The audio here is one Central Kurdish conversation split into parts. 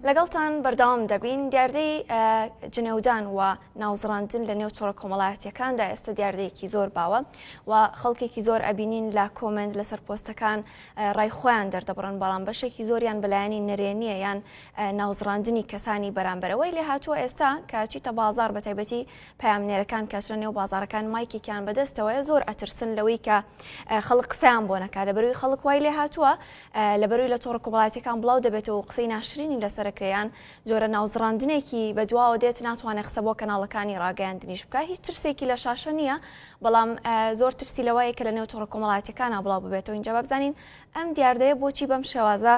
لەگەڵتان بەردەوام دەبین دیاردەی جنێودان و ناوزڕاندن لە نێو چۆڕە کۆمەڵایەتیەکاندا ئێستا دیاردەیەکی زۆر باوە و خەڵکێکی زۆر ئەبینین لە کۆمنت لەسەر پۆستەکان ڕای خۆیان دەردەبڕن، بەڵام بەشێکی زۆریان بەلایەنی نەرێنیە یان ناوزڕاندنی کەسانی بەرامبەرەوەی لێ هاتووە ئێستا کاچیتە بازار بە تایبەتی پەیامنێرەکان کەچرە نێو بازارەکان مایکێکیان بەدەستەوەیە زۆر ئەترسن لەوەی کە خەڵک قسەیان بۆ نەکا لەبەروی خەڵک وای لێ هاتووە لەبەروی لە چۆڕە کۆمەڵایەتیەکان بڵاو دەبێتەوە و قسەی ناشرینی لەسەر کریان جۆرە ناوزڕاندنێکی بەدواوە دێت ناتوانێت قسە بۆ کەناڵەکانی ڕاگەیاندنیش بکە. هیچ ترسێکی لە شاشە نییە، بەڵام زۆر ترسی لەوەیە کە لە نێو تۆڕە کۆمەڵایەتیەکانە بڵاو ببێتەوە. اینجا بابزانین ئەم دیاردەیە بۆچی بەم شێوازە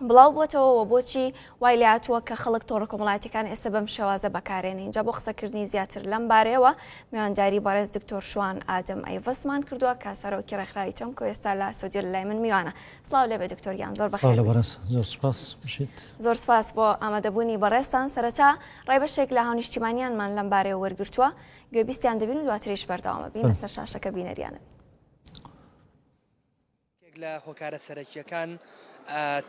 بڵاو بۆتەوە و بۆچی وای لێ هاتووە کە خەڵک تۆڕە کۆمەڵایەتیەکان ئێستا بەم شێوازە بەکارێنێ. اینجا بۆ قسەکردنی زیاتر لەم بارەیەوە میوانداری بەڕێز دکتۆر شوان ئادەم ئەیڤەسمان کردووە کە سەرۆکی ڕێکخراوی چەمکۆ ئێستا لە سەعودی لە لای من میوانە. سڵاو لێبێ دکتۆریان، زۆر بەخێر. زۆر سپاس بۆ ئامادەبوونی بەڕێستان. سەرەتا ڕای بەشێک لە هاونیشتیمانیانمان لەم بارەیە وەرگرتووە، گوێبیستیان دەبین و دواتریش بەردەوامە بین لەسەر شاشەکە بینەریانە. لە هۆکارە سەرەکیەکان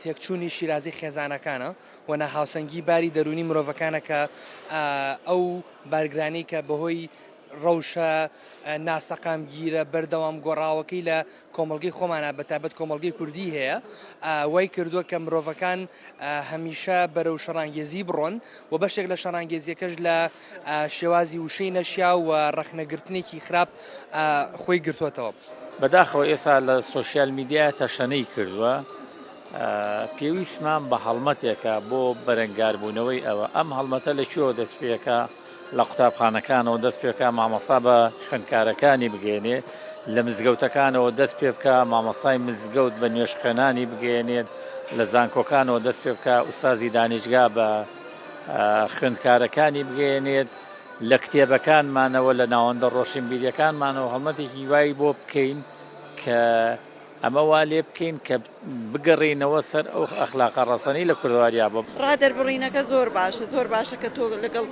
تێکچوونی شیرازی خێزانەکانە و نەهاوسەنگی باری دەرونی مرۆڤەکانە کە ئەو بارگرانی کە بەهۆی ڕەوشە ناسەقامگیرە بەردەوام گۆڕاوەکەی لە کۆمەڵگەی خۆمانە بەتابەت کۆمەڵگەی کوردی هەیە وای کردووە کە مرۆڤەکان هەمیشە بەرەو شەڕانگێزی بڕۆن و بەشێک لە شەڕانگێزیەکەش لە شێوازی وشەی نەشیا و ڕەخنەگرتنێکی خراپ خۆی گرتووەتەوە. بەداخەوە ئێستا لە سۆشیال میدیا تەشەنەی کردووە، پێویستمان بە هەڵمەتێکە بۆ بەرەنگاربوونەوەی ئەوە. ئەم هەڵمەتە لەکوێوە دەست پێەکە؟ لە قوتابخانەکانەوە دەست پێکە مامۆستا بە خوێندکارەکانی بگەێنێت، لە مزگەوتەکانەوە دەست پێ بکە مامۆستای مزگەوت بە نوێژخوێنانی بگەێنێت، لە زانکۆکانەوە دەست پێ بکە ئوستازی دانیشگا بە خوێندکارەکانی بگەێنێت، لە کتێبەکانمانەوە لە ناوەندە ڕۆشنبیریەکانمانەوە هەڵمەتێکی وای بۆ بکەین کە ئەمە وا لێ بکەین کە بگەڕینەوە سەر ئەو ئەخلاقە ڕەسەنەی لە کوردواریا بۆ ڕادەربڕینەکە زۆر باشە کە تۆ لەگەڵ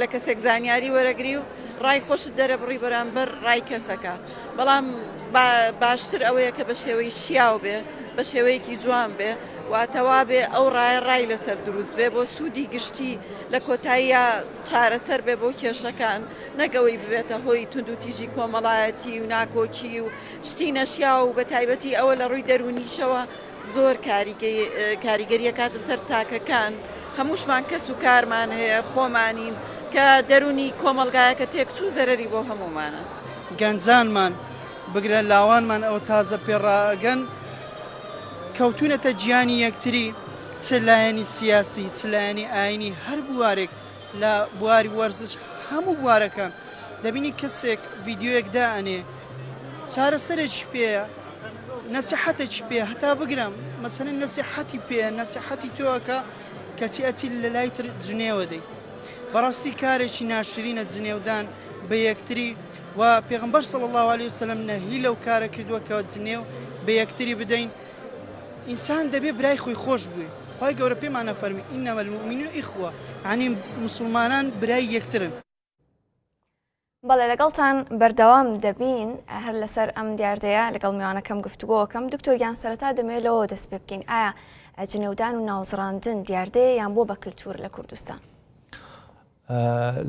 لە کەسێک زانیاری وەرەگری و ڕای خۆشت دەرەبڕی بەرامبەر ڕای کەسەکە. بەڵام باشتر ئەوەیە کە بە شێوەی شیاو بێ، بە شێوەیەکی جوان بێ، واتەوا بێ ئەو ڕای لەسەر دروست بێ بۆ سوودی گشتی لە کۆتاییە چارەسەر بێ بۆ کێشەکان، نەگەوەی ببێتە هۆی تونند و تیژی کۆمەڵایەتی و ناکۆکی و شتی نەشیا و بە تایبەتی ئەوە لە ڕووی دەرونیشەوە زۆر کاریگەریە کاتە سەر تاکەکان. هەمووشمان کەس و کارمان هەیە، خۆمانین کە دەرونی کۆمەلگایەکە تێکچوو زەرەری بۆ هەمومانە. گەنجانمان بگرە لاوانمان ئەو تازە پێڕاگەن کەوتونەتە گیانی یەکتری، چ لایەنی سیاسی، چ لایەنی ئاینی، هەر بوارێک لە بواری وەرزش هەموو بوارەکان دەبینی کەسێک ڤیددیۆیەک دائەنێ چارەسەرێکی پێەیە، نەسیحەتێکی پێ هەتا بگرم مەسەلەن نەسیحەتی پێ نەسیحەتی تۆکە کەچی ئەچی لە لای تر جنێوە دەی. بەڕاستی کارێکی ناشرینە جنێودان بە یەکتری و پێغەمبەر صلی الله علیه وسلم نەهی لەو کارە کردووە کە جنێو بە یەکتری بدەین. ئینسان دەبێ برای خۆی خۆش بووی. خی گەورە پێمانە فەرمی ئینەمە المؤمنون ئیخوە، یعنی مسلمانان برای یەکترن. بەڵێ لەگەڵتان بەردەوام دەبین هەر لەسەر ئەم دیاردەیە لەگەڵ میوانەکەم گفتوگۆکەم. دکتۆریان سەرەتا دەمێلەوە دەست پێ بکەین، ئایا جنێودان و ناوزڕاندن دیاردەیە یان بۆ بە کللتور لە کوردستان؟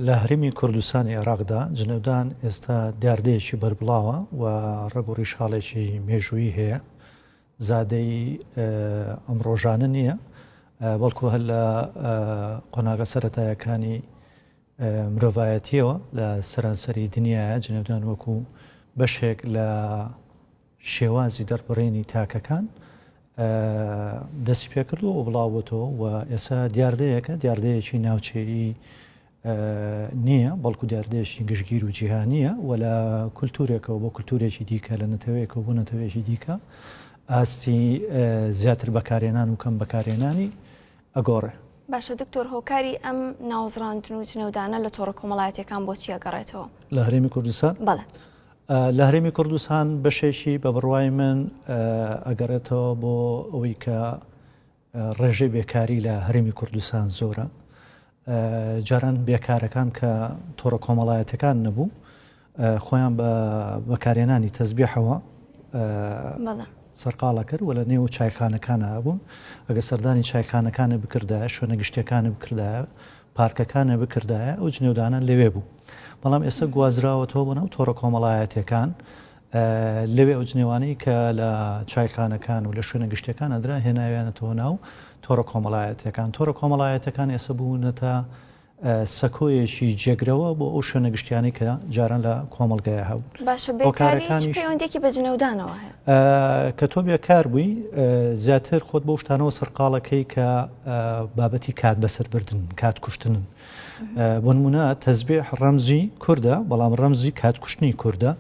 لە هەرێمی کوردستانی عێراقدا جنێودان ئێستا دیاردەیەکی بەربڵاوە و ڕێگ و ڕیشاڵێکی مێژوویی هەیە، زادەی ئەم ڕۆژانە نییە، بەڵکو هەر لە قۆناغە سەرەتایەکانی مرۆڤایەتیەوە لە سەرانسەری دنیاە جنێودان وەکو بەشێک لە شێوازی دەربڕێنی تاکەکان دەستی پێکردو و بڵاوبووەوە و ئێستا دیاردەیەکە دیاردەیەکی ناوچەیی نییە، بەڵکو دیاردەیەکی گشتگیر و جیهانیە و لە کولتورێکەوە بۆ کولتورێکی دیکە لە نەتەوەیەکەوە بۆ نەتەوەیەکی دیکە ئاستی زیاتر بەکارێنان و کەم بەکارێنانی ئەگۆڕێ. باشە دکتۆر، هۆکاری ئەم ناوزڕاندن و جنێودانە لە تۆڕە کۆمەڵایەتیەکان بۆچی ئەگەڕێتەوە لە هەرێمی کوردستان؟ بەڵێ لە هەرێمی کوردستان بەشێکی بە بڕوای من ئەگەڕێتەوە بۆ ئەوەی کە ڕێژەی بێکاری لە هەرێمی کوردستان زۆرە. جاران بێکارەکان کە تۆڕە کۆمەڵایەتەکان نەبوو خۆیان بە بەکارێنانی تەزبیحەوە سەرقاڵە کرد و لە نێو چایخانەکانە بوون ئەگە سەردانی چایخانەکانە بکردایە شوێنە گشتەکانە بکردایە پارکەکانە بکردایە ئەو جنێودانە لەوێ بوو بەڵام ئێستا گوازراوەتەوە بۆ نەو تۆڕە کۆمەڵایەتیەکان لەوێ ئەو جنێوانەی کە لە چایخانەکان و لە شوێنە گشتەکان ئەدرا هێناویانەتەوە ناو تۆڕە کۆمەڵایەتەکان تۆڕە کۆمەڵایەتەکان ئێستا بوونەتە سەکۆیەکی جێگرەوە بۆ ئەو شوێنە گشتیانی کە جاران لە کۆمەڵگایە هەبوو باشە بێکاری پەیوەندێکی بە جنێودانەوە هەیە کە تۆ بێکار بووی زیاتر خۆت بۆ شتانەوە سەرقاڵەکەی کە بابەتی کات بەسەربردن کات کوشتنن بۆ نمونە تەزبیح ڕەمزی کووردە بەڵام ڕەمزی کات کوشتنی کووردە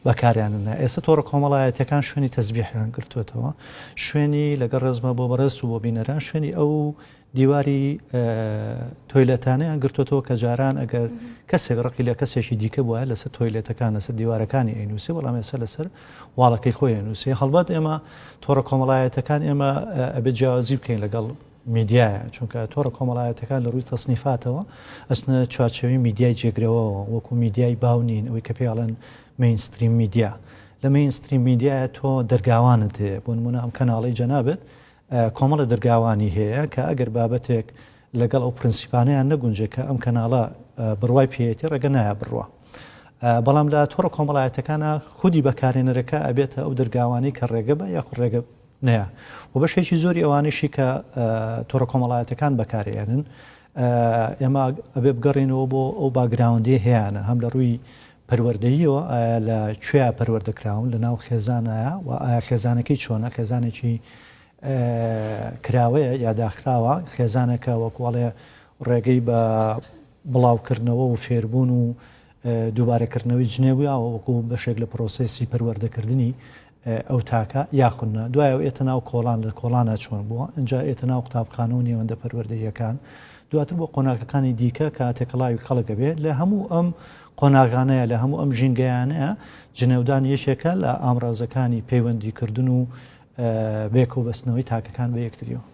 بەکاریانە ئێستا تۆڕە کۆمەڵایەتەکان شوێنی تەزبیحیان گرتوێتەوە شوێنی لەگەڵ ڕێزمە بۆ بەڕست و بۆ بینەران شوێنی ئەو دیواری تۆیلەتانەیان گرتوێتەوە کە جاران ئەگەر کەسێک ڕقی لە کەسێکی دیکە بووە لەسەر تۆیلەتەکان لەسەر دیوارەکانی ئەینووسێ بەڵام ێستا لەسەر واڵەکەی خۆی ئەنووسێ هەڵبەت ئێمە تۆڕە کۆمەڵایەتەکان ئێمە ئەبێت جیاوازی بکەین لەگەڵ میدیایە چونکە تۆڕە کۆمەڵایەتەکان لە ڕووی تەصنیفاتەوە ئەچنە چوارچێوی میدیای جێگرەوەەوە وەکو میدیای باونین ئەوەی کە پێڵێن مینستریم میدیا لە مینستریم میدیایە تۆ دەرگاوانت هەیە بۆ نمونە ئەم کەناڵی جەنابێت کۆمەڵە دەرگاوانی هەیە کە ئەگەر بابەتێک لەگەڵ ئەو پرینسیپانیان نەگونجێت کە ئەم کەناڵە بڕوای پێێتی ڕێگە نایە بڕوە بەڵام لە تۆڕە کۆمەڵایەتەکانە خودی بەکارێنەرەکە ئەبێتە ئەو دەرگاوانی کە ڕێگە بە یاخود ڕێگە نەیە و بەشێکی زۆری ئەوانشی کە تۆڕە کۆمەڵایەتەکان بەکارێنن ئێمە ئەبێ بگەڕێنەوە بۆ ئەو باگراوندی هەیەە هەم لە ڕووی پەروەردەییەوە ئایا لە کوێ پەروەردەکراون لە ناو خێزانایە و ئایا خێزانەکەی چۆنە خێزانێکی کراوەیە یا داخراوە خێزانەکە وەکوڵێ ڕێگەی بە بڵاوکردنەوە و فێربوون و دووبارەکردنەوەی جنێبوویەوە وەکو بەشێک لە پرۆسەسی پەروەردەکردنی ئەو تاکە یاخونە دوایەوە ئێتە ناو کۆڵان لە کۆڵانە چۆن بووە اینجا ئێتە ناو قوتابخانە و نێوەندە پەروەردەییەکان دواتر بۆ قۆناغەکانی دیکە کە تێکەڵاوی خەڵک بێت لە هەموو ئەم قۆناغانەیە لە هەموو ئەم ژینگەیانەیە جنێودان یەکێکە لە ئامڕازەکانی پەیوەندیکردن و بێکۆ بەستنەوەی تاکەکان بە یەکتریەوە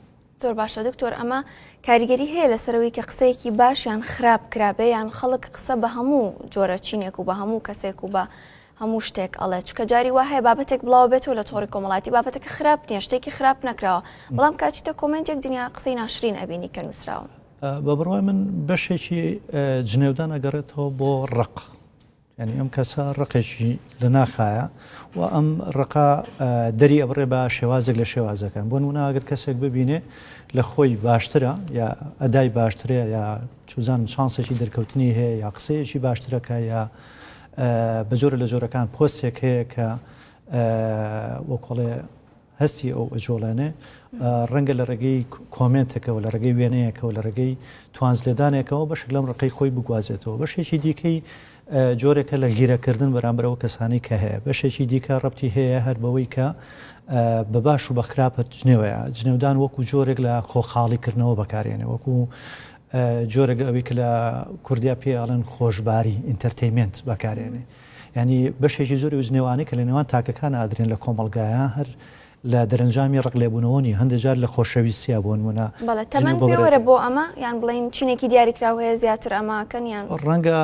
زۆر باشە دکتۆر ئەمە کاریگەری هەیە لەسەرەوەی کە قسەیەکی باشیان خراپ کرابێ یان خەڵک قسە بە هەموو جۆرە چینێک و بە هەموو کەسێک و بە هەموو شتێک ئەڵێ چکە جاری وا هەیە بابەتێک بڵاو بێتەوە لە تۆڕی کۆمەڵاتی بابەتەکە خراپ نییە شتێکی خراپ نەکراوە بەڵام کاچیتە کۆمنتێک دنیا قسەی ناشرین ئەبینی کە نووسراون بە بڕوای من بەشێکی جنێودان ئەگەڕێتەوە بۆ ڕق ینی ئەم کەسە ڕقێکی لە ناخایە و ئەم ڕقا دەری ئەبڕێ بە شێوازێک لە شێوازەکان بۆ نمونە ئەگەر کەسێک ببینێ لە خۆی باشترە یا ئەدای باشترە یا چوزانم شانسێکی دەرکەوتنی هەیە یا قسەیەکی باشترەکە یا بە جۆرە لە جۆرەکان پۆستێک هەیە کە وەکڵێ هەستی ئەو ئەجۆڵێنێ ڕەنگە لە ڕێگەی کۆمنتێکەوە لە ڕێگەی وێنەیەکەوە لە ڕێگەی توانزلێدانێکەوە بەشێک لەم ڕقەی خۆی بگوازێتەوە بەشێکی دیکەی جۆرێکە لە گیرەکردن بەرامبەرەوە کەسانی کە هەیە بەشێکی دیکە ڕەبتی هەیە هەر بەوەی کە بە باش و بە خراپەت جنێوەیە جنێودان وەکو جۆرێک لە خۆخاڵیکردنەوە بەکارێنێ وەکو جۆرێک ئەوەی کە لە کوردیا پێ ئەڵێن خۆشبباری ئینتەرتەیمنت بەکارێنێ ینی بەشێکی زۆری وزنێوانی کە لە نێوان تاکەکان ئادرێن لە کۆمەڵگایە هەر لە دەرەنجامی ڕق لێبوونەوەنی هەندێک جار لە خۆشەویستیا بۆ نمونە بەڵێ تەمەن پێوەرە بۆ ئەمە یان بڵین چینێکی دیاریکراو هەیە زیاتر ئەماکەن یان ڕەنگە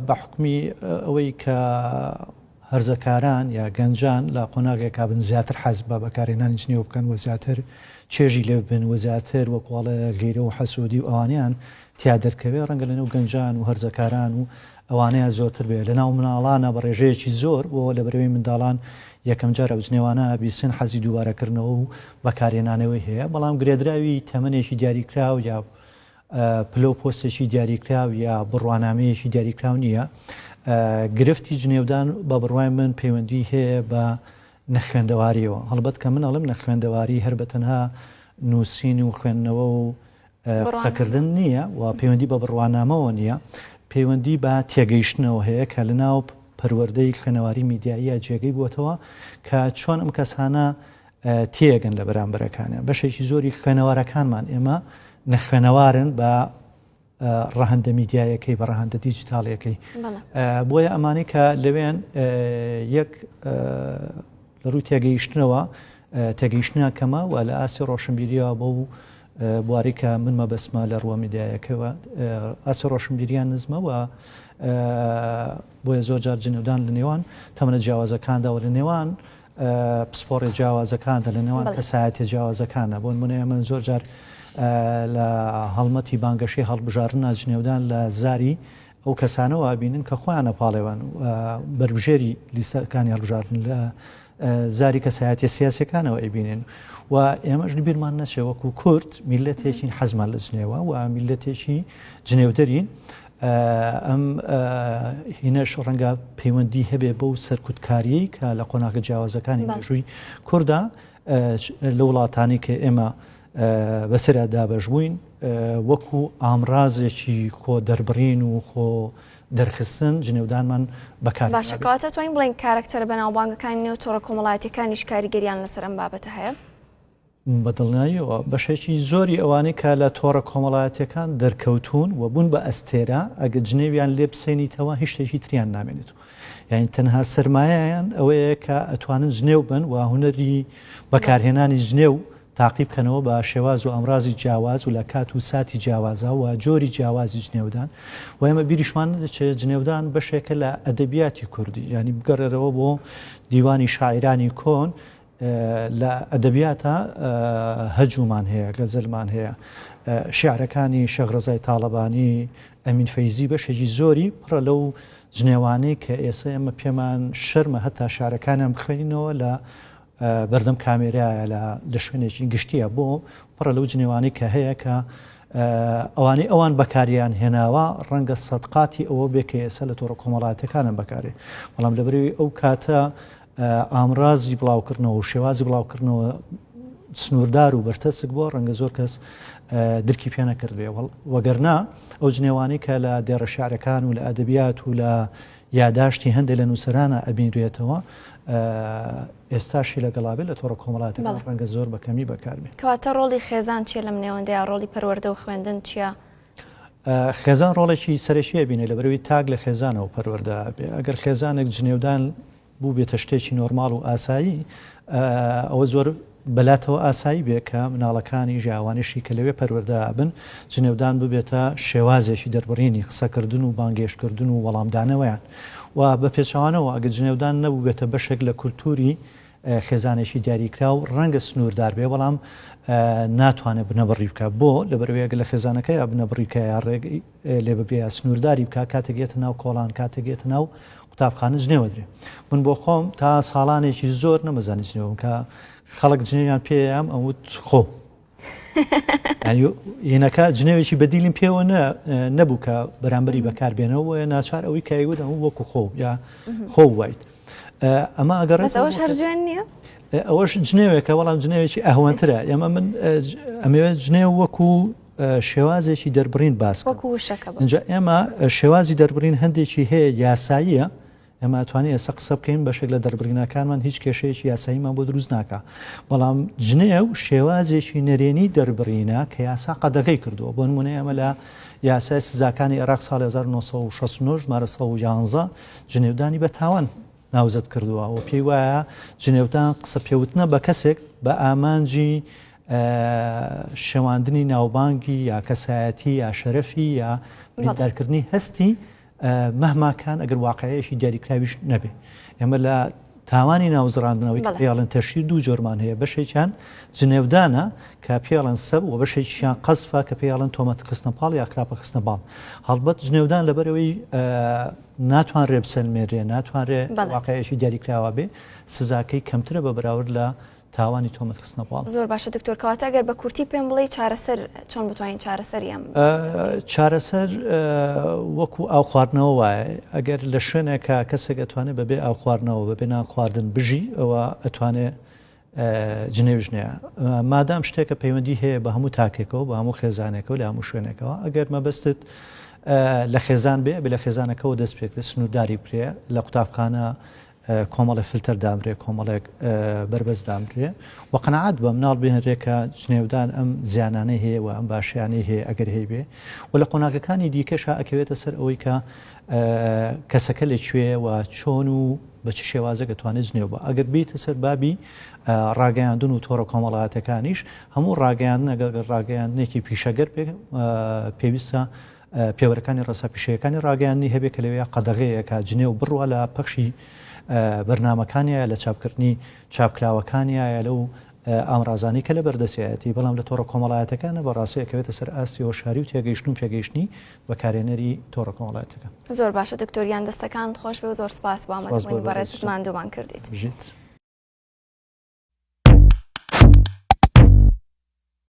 بە حکمی ئەوەی کە هەرزەکاران یا گەنجان لە قۆناغێکا بن زیاتر حەز بە بەکارهێنانی جنێو بکەن و زیاتر چێژی لێ بن و زیاتر وەکوڵە غیرە و حەسوودی و ئەوانیان تیا دەرکەوێ ڕەنگە لەنێو گەنجان و هەرزەکاران و ئەوانەیە زۆرتر بێ لە ناو مناڵانە بە ڕێژەیەکی زۆر بۆ لە بەرەوەی منداڵان یەکەم جارە جنێوانە بیسن حەزی دووبارەکردنەوە و بەکارهێنانەوەی هەیە بەڵام گرێدراوی تەمەنێکی دیاریکراو یا پلۆ پۆستێکی دیاریکراو یا بڕوانامەیەکی دیاریکراو نییە گرفتی جنێودان بە بڕوای من پەیوەندی هەیە بە نەخوێندەواریەوە هەڵبەت کە من ئەڵم نەخوێندەواری هەر بە تەنها نووسین و خوێندنەوە و قسەکردن نییە و پەیوەندی بە بڕوانامەوە نییە پەیوەندی بە تێگەیشتنەوە هەیە کە لە ناو پەروەردەی خوێنەواری میدیاییە جێگەی بووەتەوە کە چۆن ئەم کەسانە تێگەن لە بەرامبەرەکانە بەشێکی زۆری خوێنەوارەکانمان ئێمە نەخوێنەوارن بە ڕەهەندە میدیایەکەی بە ڕەهەندە دیجیتاڵیەکەی بۆیە ئەمانی کە لەوێن یەک لە ڕووی تێگەیشتنەوە تێگەیشتنە کەمە و لە ئاسی ڕۆشنبیریەوە بۆ بواری کە من مەبەسمە لە ڕووە میدیایەکەوە ئاسی ڕۆشنبیریان نزمەوە بۆیە زۆر جار جنێودان لە نێوان تەمەنە جیاوازەکاندا و لە نێوان پسپۆڕی جیاوازەکاندا لە نێوان کەسایەتی جیاوازەکانە بۆ نمونە من زۆر جار لە هەڵمەتی بانگەشەی هەڵبژاردنە جنێودان لە زاری ئەو کەسانەوە بینن کە خۆیان نەپاڵێوان بەربژێری لیستەکانی هەڵبژاردن لە زاری کەسایەتی سیاسەکانەوە ئەیبینێن و ئێمەش بیرمان نەچێ وەکو کورد میلەتێکی حەزمان لە جنێوە و میلەتێکی جنێودەرین ئەم هینەش ڕەنگە پەیوەندی هەبێ بەو سەرکوتکاریی کە لە قۆناغە جیاوازەکانی مێژووی کووردا لە وڵاتانی کە ئێمە بەسەرا دابەش بووین وەکو ئامرازێکی خۆ دەربڕین و خۆ دەرخستن جنێودانمان بەکار باشەکەواتە توانین بڵین کارکتەر بەناوبانگەکانی نێو تۆڕە کۆمەڵایەتیەکانیش کاریگەریان لەسەر ئەم بابەتە هەیە؟ بەدڵنیاییەوە بەشێکی زۆری ئەوانەی کە لە تۆڕە کۆمەڵایەتیەکان دەرکەوتون و بوون بە ئەستێرە ئەگە جنێویان لێ بسێنیتەوە هیچ شتێکی تریان نامێنێت یعنی تەنها سەرمایەیان ئەوەیە کە ئەتوانن جنێو بن و هونەری بەکارهێنانی جنێو تاقیب بکەنەوە بە شێواز و ئەمڕازی جیاواز و لە کات و ساتی جیاوازە و جۆری جیاوازی جنێودان و ئێمە بیریشمان دەچێت جنێودان بەشێکە لە ئەدەبیاتی کوردی ینی بگەڕێرەوە بۆ دیوانی شاعرانی کۆن لە ئەدەبیاتە هەجومان هەیە گەزەلمان هەیە شیعرەکانی شەغرەزای تاڵەبانی ئەمین فەیزی بەشێکی زۆری پڕە لەو جنێوانەی کە ئێستا ئێمە پێمان شەرمە هەتا شارەکانیان بخوێنینەوە لە بەردەم کامێرایە لە شوێنێکی گشتیە بۆ پڕە لەو جنێوانی کە هەیە کە ئەوانەی ئەوان بەکاریان هێناوە ڕەنگە سەدقاتی ئەوە بێ کە ئێستا لە تۆڕە کۆمەڵایەتەکانم بەکارێ بەڵام لەبەرەوەی ئەو کاتە ئامرازی بڵاوکردنەوە و شێوازی بڵاوکردنەوە سنووردار و بەرتەسک بۆ ڕەنگە زۆر کەس درکی پێ نەکردێ وەگەرنا ئەو جنێوانی کە لە دێڕە شارەکان و لە ئەدەبیات و لە یاداشتی هەندێک لە نووسرانە ئەبینرێتەوە ئێستاشی لەگەڵابێت لە تۆڕە کۆمەڵایەتەکان ڕەنگە زۆر بەکەمی بەکاربێت. کەواتە ڕۆڵی خێزان چیە لەم نێوەندەیە ڕۆڵی پەروەردە و خوێندن چییە؟ خێزان ڕۆڵێکی سەرەکیە بینێ لەبەرەوەی تاگ لە خێزانەوە پەروەردە بێ ئەگەر خێزانێک جنێودان بوو بێتە شتێکی نۆرماڵ و ئاسایی ئەوە زۆر بەلاتەوە ئاسایی بێ کە مناڵەکانی ژیاوانیشی کە لەوێ پەروەردە بن جنێودان ببێتە شێوازێکی دەربڕینی قسەکردن و بانگێشکردن و وەڵامدانەوەیان و بە پێچەوانەوە ئەگە جنێودان نەبوو بێتە بەشێک لە کولتوری خێزانێکی دیاریکرا و ڕەنگە سنووردار بێ بەڵام ناتوانێت بنەبڕی بکە بۆ لەبەرەوەیەگە لە خێزانەکە یا بنەبڕیکە یا ڕێگەی لێ ببێ سنوورداری بکە کاتێکێتە ناو کۆڵان کاتێکێتە ناو قوتابخانە جنێوەدرێ من بۆ خۆم تا ساڵانێکی زۆر نەمەزانی جنێوم کە خەڵک جنێویان پێیان ئەوت خۆ هێنەکە جنێوێکی بەدیلیم پێوە نەبوو کە بەرامبەری بەکاربێنەوە ناچار ئەوەی کایوت ئەو وەکو خۆ یا خۆ وایت ئەمە ئەگەڕێت ئەوەش هەر جوێن نییە؟ ئەوەش جنێوێکە وەڵام جنێوێکی ئەهوانترە ئێمە من ئەمەوێت جنێو وەکو شێوازێکی دەربڕین باس اینجا ئێمە شێوازی دەربڕین هەندێکی هەیە یاساییە ئێمە ئەتوانێت ئێستا قسە بکەین بەشێک لە دەربڕینەکانمان هیچ کێشەیەکی یاساییمان بۆ دروست ناکە بەڵام جنێو شێوازێکی نەرێنی دەربڕینە کە یاسا قەدەغەی کردووە بۆ نمونە ئێمە لە یاسای سزاکانی عێراق ساڵی 1969 ژمارە 111 جنێودانی بە تاوان ناوزەت کردووە و پێی وایە جنێودان قسە پێوتنە بە کەسێک بە ئامانجی شەواندنی ناوبانگی یا کەسایەتی یا شەرەفی یا بریندارکردنی هەستی مەهماکان ئەگەر واقعەیەشی دیاریکراویش نەبێ ئێمە لە تاوانی ناوزڕاندنەوەی پێڵەن تەشیر دوو جۆرمان هەیە بەشێکیان جنێودانە کە پێڵەن سەب و بەشێکیان قەزفە کە پێڵەن تۆمەت خستنە پاڵ یا خراپە خستنە باڵ هەڵبەت جنێودان لەبەرەوەی ناتوانرێ بسەلمێرێ ناتوانرێ واقعەیەشی دیاریکراوە بێ سزاکەی کەمترە بە بەراورد لە تاوانی تۆمەت خستنە پاڵ. زۆر باشە دکتۆر کەواتە ئەگەر بە کورتی پێم بڵێ چارەسەر چۆن بتوانین چارەسەریان چارەسەر وەکو ئاو خواردنەوە وایە ئەگەر لە شوێنێکە کەسێک ئەتوانێت بەبێ ئاو خواردنەوە بەبێ نان خواردن بژی ئەوە ئەتوانێت جنێوژنەیە مادام شتێکە پەیوەندی هەیە بە هەموو تاکێکەوە بە هەموو خێزانێکەوە لە هەموو شوێنێکەوە ئەگەر مەبەستت لە خێزان بێ لە خێزانەکەەوە دەست پێ کرێت سنوورداری بکرێ لە قوتابخانە کۆمەڵی فلتەر دامرێ کۆمەڵێک بربەز دامرێ و قەنەعات بە مناڵ بهێنرێکە جنێودان ئەم زیانانەی هەیە و ئەم باشیانەی هەیە ئەگەر هەیە بێ و لە قۆناغەکانی دیکەشە ئەکەوێتە سەر ئەوەی کە کەسەکە لەکوێ و چۆن و بە چ شێوازە دەتوانێت جنێو بە ئەگەر بیتە سەر بابی ڕاگەیاندن و تۆڕە کۆمەڵایەتەکانیش هەموو ڕاگەیاندن ئەگەر ڕاگەیاندنێکی پیشەگەر پێویستە پێوەرەکانی ڕاستەپیشەکانی ڕاگەیاندنی هەبێت کە لەوەیە قەدەغەیە کە جنێو بڕوە لە پەخشی بەرنمەکانیە لە چاپکردنی چاپکراوەکانیایە لەو ئامرازانی کە لە بەردەسایەتی بەڵام لە تۆڕە کۆمەڵایەتەکانە بەڕاستیەکەوێتە سەر ئاستی هۆشاری و تێگەیشتن و پێگەیشتنی بەکارێنەری تۆڕە کۆمەڵایەتەکە. زۆر باشە دکتۆریان دەستەکان خۆش بێ و زۆر سپاس بۆ ئامادەبوونی بەڕێز ماندوومان کردیت.